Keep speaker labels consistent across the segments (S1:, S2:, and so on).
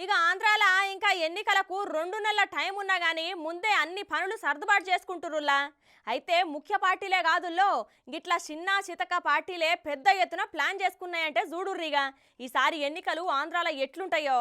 S1: ఇక ఆంధ్రాల ఇంకా ఎన్నికలకు 2 నెలల టైం ఉన్నా గానీ ముందే అన్ని పనులు సర్దుబాటు చేసుకుంటురులా. అయితే ముఖ్య పార్టీలే కాదుల్లో గిట్లా చిన్న చితక పార్టీలే పెద్ద ఎత్తున ప్లాన్ చేసుకున్నాయంటే చూడుర్రిగా ఈసారి ఎన్నికలు ఆంధ్రాలో ఎట్లుంటాయో.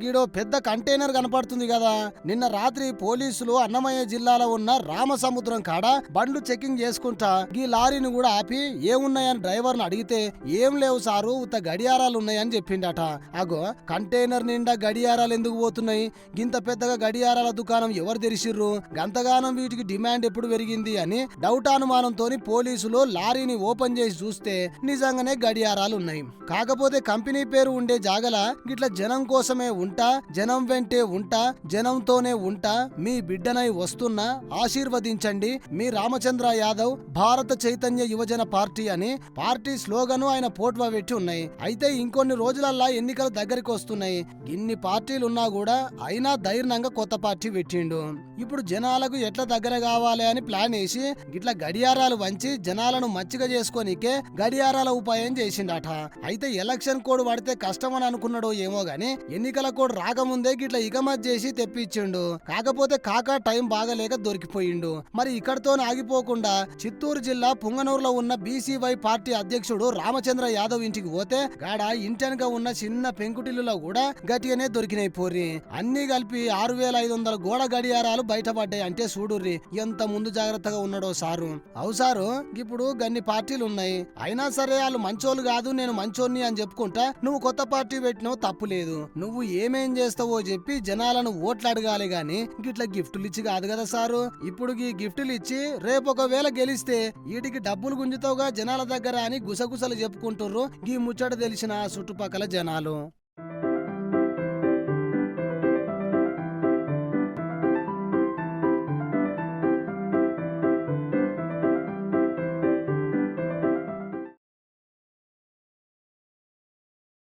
S2: గీడో పెద్ద కంటైనర్ కనపడుతుంది కదా. నిన్న రాత్రి పోలీసులు అన్నమయ్య జిల్లాలో ఉన్న రామసముద్రం కాడ బండ్లు చెకింగ్ చేసుకుంటా ఈ లారీని కూడా ఆపి ఏమున్నాయని డ్రైవర్ను అడిగితే ఏం లేవు సారు ఉత్త గడియారాలు ఉన్నాయని చెప్పిండట. అగో కంటైనర్ నిండా గడియారాలు ఎందుకు పోతున్నాయి? గింత పెద్దగా గడియారాల దుకాణం ఎవరు తెరిచిర్రు? గంతగానం వీటికి డిమాండ్ ఎప్పుడు పెరిగింది అని డౌట్ అనుమానంతో పోలీసులు లారీని ఓపెన్ చేసి చూస్తే నిజంగానే గడియారాలు ఉన్నాయి. కాకపోతే కంపెనీ పేరు ఉండే జాగల గిట్ల జనం కోసమే ఉంటా, జనం వెంటే ఉంటా, జనంతోనే ఉంటా, మీ బిడ్డనై వస్తున్నా, ఆశీర్వదించండి మీ రామచంద్ర యాదవ్ భారత చైతన్య యువజన పార్టీ అని పార్టీ స్లోగను ఆయన పోట్వా పెట్టి ఉన్నాయి. అయితే ఇంకొన్ని రోజులల్లా ఎన్నికలు దగ్గరికి వస్తున్నాయి. ఇన్ని పార్టీలున్నా కూడా అయినా ధైర్యంగా కొత్త పార్టీ పెట్టిండు. ఇప్పుడు జనాలకు ఎట్లా దగ్గర కావాలి అని ప్లాన్ వేసి గిట్ల గడియారాలు వంచి జనాలను మచ్చిక చేసుకోనికే గడియారాల ఉపాయం చేసిండట. అయితే ఎలక్షన్ కోడ్ పడితే కష్టమని అనుకున్నాడో ఏమో గాని ఎన్నికల కోడ్ రాకముందే గిట్ల ఇకమత్ చేసి తెప్పించిండు. కాకపోతే కాకా టైం బాగలేక దొరికిపోయిండు. మరి ఇక్కడతో ఆగిపోకుండా చిత్తూరు జిల్లా పుంగనూరులో ఉన్న బీసీవై పార్టీ అధ్యక్షుడు రామచంద్ర యాదవ్ ఇంటికి పోతే గాడ ఇంటెనక ఉన్న చిన్న పెంకుటిల్లులో కూడా గట్టిగానే దొరికినాయి పోర్రి. అన్ని కలిపి 6500 గోడ గడియారాలు బయటపడ్డాయి. అంటే చూడుర్రి ఎంత ముందు జాగ్రత్తగా ఉన్నాడో సారు. అవు సారు, ఇప్పుడు గన్ని పార్టీలు ఉన్నాయి, అయినా సరే వాళ్ళు మంచోళ్ళు కాదు నేను మంచోన్ని అని చెప్పుకుంటా నువ్వు కొత్త పార్టీ పెట్టినావు తప్పు లేదు. నువ్వు ఏమేం చేస్తావో చెప్పి జనాలను ఓట్లు అడగాలి గాని గిట్ల గిఫ్టులు ఇచ్చి కాదు కదా సారు. ఇప్పుడు ఈ గిఫ్టులు ఇచ్చి రేపు ఒకవేళ గెలిస్తే వీటికి డబ్బులు గుంజుతావుగా జనాల దగ్గర అని గుసగుసలు చెప్పుకుంటుర్రు ఈ ముచ్చట తెలిసిన చుట్టుపక్కల జనాలు.